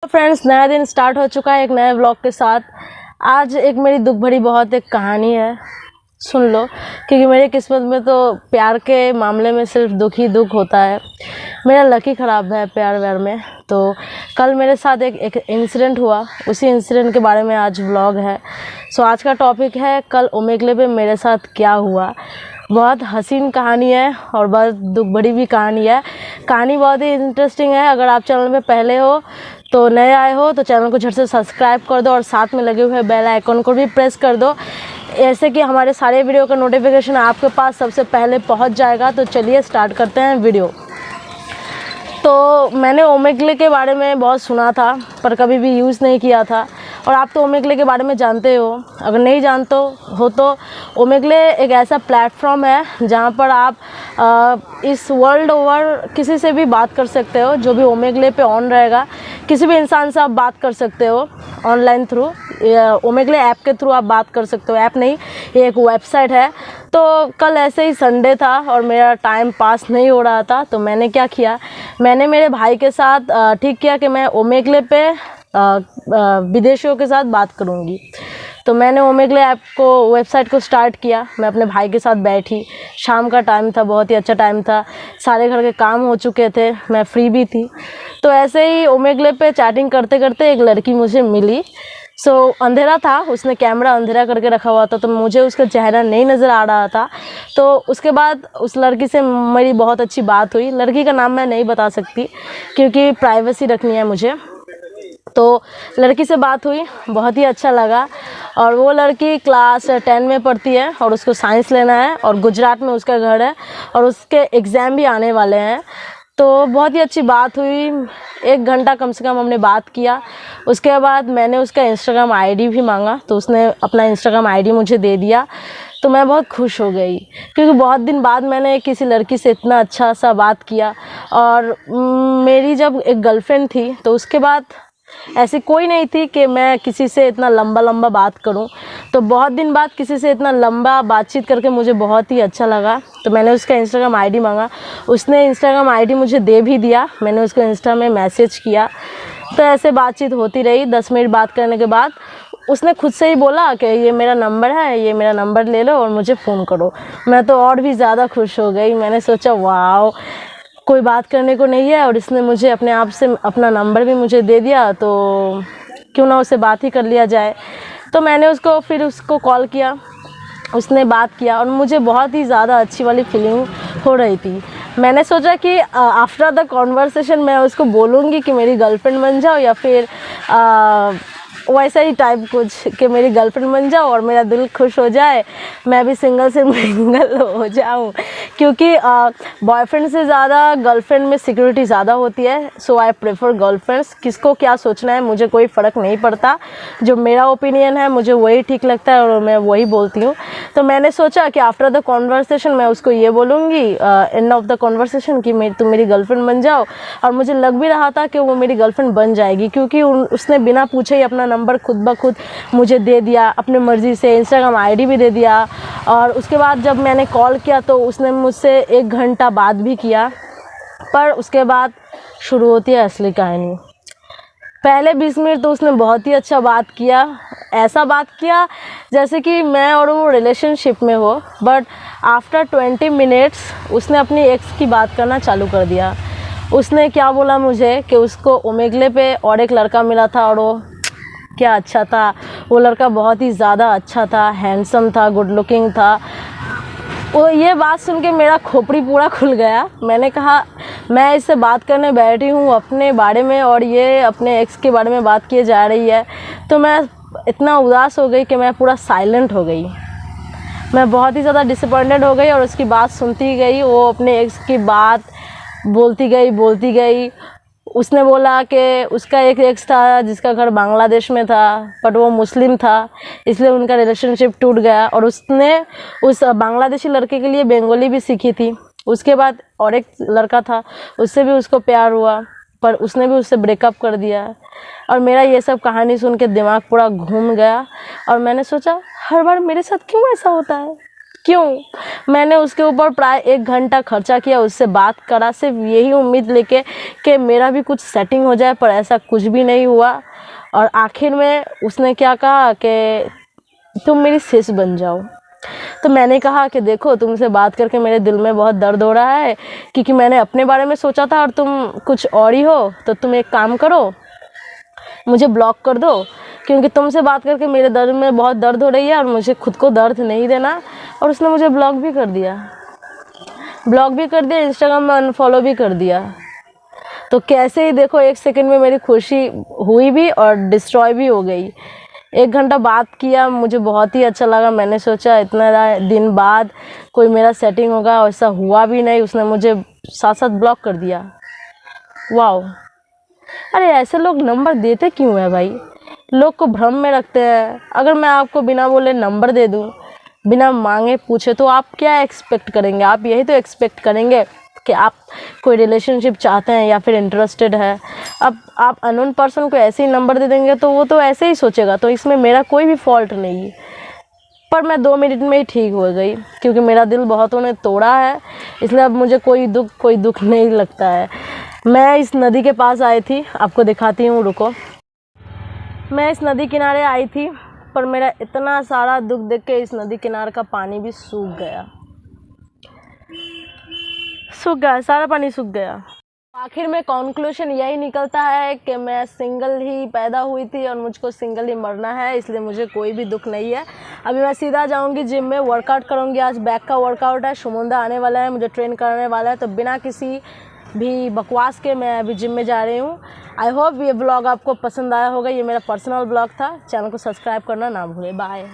Friends, नया दिन start हो चुका है एक नए व्लॉग के साथ। आज एक मेरी दुख भरी बहुत एक कहानी है, सुन लो, क्योंकि मेरी किस्मत में तो प्यार के मामले में सिर्फ दुख ही दुख होता है। मेरा लकी ख़राब है प्यार व्यार में। तो कल मेरे साथ एक इंसिडेंट हुआ, उसी इंसिडेंट के बारे में आज व्लॉग है। सो आज का टॉपिक है कल ओमेगले पे मेरे साथ क्या हुआ। बहुत हसीन कहानी है और बहुत दुख भरी भी कहानी है। कहानी बहुत ही इंटरेस्टिंग है। अगर आप चैनल में पहले हो तो नए आए हो तो चैनल को झट से सब्सक्राइब कर दो और साथ में लगे हुए बेल आइकन को भी प्रेस कर दो, ऐसे कि हमारे सारे वीडियो का नोटिफिकेशन आपके पास सबसे पहले पहुंच जाएगा। तो चलिए स्टार्ट करते हैं वीडियो। तो मैंने ओमेगले के बारे में बहुत सुना था पर कभी भी यूज़ नहीं किया था, और आप तो ओमेगले के बारे में जानते हो। अगर नहीं जानते हो तो ओमेगले एक ऐसा प्लेटफॉर्म है जहां पर आप इस वर्ल्ड ओवर किसी से भी बात कर सकते हो। जो भी ओमेगले पे ऑन रहेगा, किसी भी इंसान से आप बात कर सकते हो ऑनलाइन थ्रू। ओमेगले ऐप के थ्रू आप बात कर सकते हो, ऐप नहीं, ये एक वेबसाइट है। तो कल ऐसे ही संडे था और मेरा टाइम पास नहीं हो रहा था, तो मैंने क्या किया, मैंने मेरे भाई के साथ ठीक किया कि मैं ओमेगले पे विदेशियों के साथ बात करूंगी। तो मैंने ओमेगले ऐप को, वेबसाइट को स्टार्ट किया। मैं अपने भाई के साथ बैठी, शाम का टाइम था, बहुत ही अच्छा टाइम था, सारे घर के काम हो चुके थे, मैं फ्री भी थी। तो ऐसे ही ओमेगले पे चैटिंग करते करते एक लड़की मुझे मिली। अंधेरा था, उसने कैमरा अंधेरा करके रखा हुआ था, तो मुझे उसका चेहरा नहीं नज़र आ रहा था। तो उसके बाद उस लड़की से मेरी बहुत अच्छी बात हुई। लड़की का नाम मैं नहीं बता सकती क्योंकि प्राइवेसी रखनी है मुझे। तो लड़की से बात हुई, बहुत ही अच्छा लगा। और वो लड़की क्लास 10 में पढ़ती है और उसको साइंस लेना है, और गुजरात में उसका घर है, और उसके एग्ज़ाम भी आने वाले हैं। तो बहुत ही अच्छी बात हुई, 1 घंटा कम से कम हमने बात किया। उसके बाद मैंने उसका इंस्टाग्राम आईडी भी मांगा, तो उसने अपना इंस्टाग्राम आईडी मुझे दे दिया। तो मैं बहुत खुश हो गई क्योंकि बहुत दिन बाद मैंने किसी लड़की से इतना अच्छा सा बात किया। और मेरी जब एक गर्लफ्रेंड थी तो उसके बाद ऐसी कोई नहीं थी कि मैं किसी से इतना लंबा बात करूं। तो बहुत दिन बाद किसी से इतना लंबा बातचीत करके मुझे बहुत ही अच्छा लगा। तो मैंने उसका इंस्टाग्राम आईडी मांगा, उसने इंस्टाग्राम आईडी मुझे दे भी दिया। मैंने उसको इंस्टा में मैसेज किया, तो ऐसे बातचीत होती रही। 10 मिनट बात करने के बाद उसने खुद से ही बोला कि ये मेरा नंबर है, ये मेरा नंबर ले लो और मुझे फ़ोन करो। मैं तो और भी ज़्यादा खुश हो गई। मैंने सोचा वाओ, कोई बात करने को नहीं है और इसने मुझे अपने आप से अपना नंबर भी मुझे दे दिया, तो क्यों ना उससे बात ही कर लिया जाए। तो मैंने उसको कॉल किया, उसने बात किया और मुझे बहुत ही ज़्यादा अच्छी वाली फीलिंग हो रही थी। मैंने सोचा कि आफ्टर द कॉन्वर्सेशन मैं उसको बोलूँगी कि मेरी गर्लफ्रेंड बन जाओ, या फिर वैसा ही टाइप कुछ कि मेरी गर्लफ्रेंड बन जाओ और मेरा दिल खुश हो जाए, मैं भी सिंगल से मिंगल हो जाऊं। क्योंकि बॉयफ्रेंड से ज़्यादा गर्लफ्रेंड में सिक्योरिटी ज़्यादा होती है। सो आई प्रेफर गर्लफ्रेंड्स। किसको क्या सोचना है मुझे कोई फ़र्क नहीं पड़ता, जो मेरा ओपिनियन है मुझे वही ठीक लगता है और मैं वही बोलती हूँ। तो मैंने सोचा कि आफ्टर द कॉन्वर्सेशन मैं उसको ये बोलूँगी, एंड ऑफ द कॉन्वर्सेशन, कि तुम मेरी गर्लफ्रेंड बन जाओ। और मुझे लग भी रहा था कि वो मेरी गर्लफ्रेंड बन जाएगी, क्योंकि उसने बिना पूछे ही अपना नंबर खुद ब खुद मुझे दे दिया, अपने मर्ज़ी से इंस्टाग्राम आईडी भी दे दिया। और उसके बाद जब मैंने कॉल किया तो उसने मुझसे 1 घंटा बात भी किया। पर उसके बाद शुरू होती है असली कहानी। पहले 20 मिनट तो उसने बहुत ही अच्छा बात किया, ऐसा बात किया जैसे कि मैं और वो रिलेशनशिप में हो। बट आफ्टर 20 मिनट्स उसने अपनी एक्स की बात करना चालू कर दिया। उसने क्या बोला मुझे कि उसको ओमेगले पे और एक लड़का मिला था, और वो क्या अच्छा था। वो लड़का बहुत ही ज़्यादा अच्छा था, हैंडसम था, गुड लुकिंग था। वो ये बात सुन के मेरा खोपड़ी पूरा खुल गया। मैंने कहा मैं इससे बात करने बैठी हूँ अपने बारे में और ये अपने एक्स के बारे में बात किए जा रही है। तो मैं इतना उदास हो गई कि मैं पूरा साइलेंट हो गई। मैं बहुत ही ज़्यादा डिसअपॉइंटेड हो गई और उसकी बात सुनती गई। वो अपने एक्स की बात बोलती गई। उसने बोला कि उसका एक एक्स था जिसका घर बांग्लादेश में था, बट वो मुस्लिम था, इसलिए उनका रिलेशनशिप टूट गया। और उसने उस बांग्लादेशी लड़के के लिए बंगाली भी सीखी थी। उसके बाद और एक लड़का था, उससे भी उसको प्यार हुआ, पर उसने भी उससे ब्रेकअप कर दिया। और मेरा ये सब कहानी सुन के दिमाग पूरा घूम गया और मैंने सोचा हर बार मेरे साथ क्यों ऐसा होता है, क्यों? मैंने उसके ऊपर प्राय 1 घंटा खर्चा किया, उससे बात करा सिर्फ यही उम्मीद लेके कि मेरा भी कुछ सेटिंग हो जाए, पर ऐसा कुछ भी नहीं हुआ। और आखिर में उसने क्या कहा कि तुम मेरी सिस बन जाओ। तो मैंने कहा कि देखो, तुमसे बात करके मेरे दिल में बहुत दर्द हो रहा है, क्योंकि मैंने अपने बारे में सोचा था और तुम कुछ और ही हो। तो तुम एक काम करो, मुझे ब्लॉक कर दो, क्योंकि तुमसे बात करके मेरे दर्द में बहुत दर्द हो रही है और मुझे खुद को दर्द नहीं देना। और उसने मुझे ब्लॉक भी कर दिया, इंस्टाग्राम में अनफॉलो भी कर दिया। तो कैसे ही देखो, 1 सेकंड में मेरी खुशी हुई भी और डिस्ट्रॉय भी हो गई। 1 घंटा बात किया, मुझे बहुत ही अच्छा लगा। मैंने सोचा इतना दिन बाद कोई मेरा सेटिंग होगा, ऐसा हुआ भी नहीं। उसने मुझे साथ साथ ब्लॉक कर दिया। वाओ! अरे ऐसे लोग नंबर देते क्यों है भाई? लोग को भ्रम में रखते हैं। अगर मैं आपको बिना बोले नंबर दे दूं, बिना मांगे पूछे, तो आप क्या एक्सपेक्ट करेंगे? आप यही तो एक्सपेक्ट करेंगे कि आप कोई रिलेशनशिप चाहते हैं या फिर इंटरेस्टेड है। अब आप अननोन पर्सन को ऐसे ही नंबर दे देंगे तो वो तो ऐसे ही सोचेगा। तो इसमें मेरा कोई भी फॉल्ट नहीं है। पर मैं 2 मिनट में ही ठीक हो गई, क्योंकि मेरा दिल बहुतों ने तोड़ा है, इसलिए अब मुझे कोई दुख नहीं लगता है। मैं इस नदी के पास आई थी, आपको दिखाती हूँ, रुको। मैं इस नदी किनारे आई थी, पर मेरा इतना सारा दुख देख के इस नदी किनारे का पानी भी सूख गया, सारा पानी सूख गया। आखिर में कॉन्क्लूशन यही निकलता है कि मैं सिंगल ही पैदा हुई थी और मुझको सिंगल ही मरना है, इसलिए मुझे कोई भी दुख नहीं है। अभी मैं सीधा जाऊंगी जिम में, वर्कआउट करूंगी। आज बैक का वर्कआउट है, शुमुंदा आने वाला है, मुझे ट्रेन करने वाला है। तो बिना किसी भी बकवास के मैं अभी जिम में जा रही हूँ। आई होप ये ब्लॉग आपको पसंद आया होगा। ये मेरा पर्सनल ब्लॉग था। चैनल को सब्सक्राइब करना ना भूलें। बाय।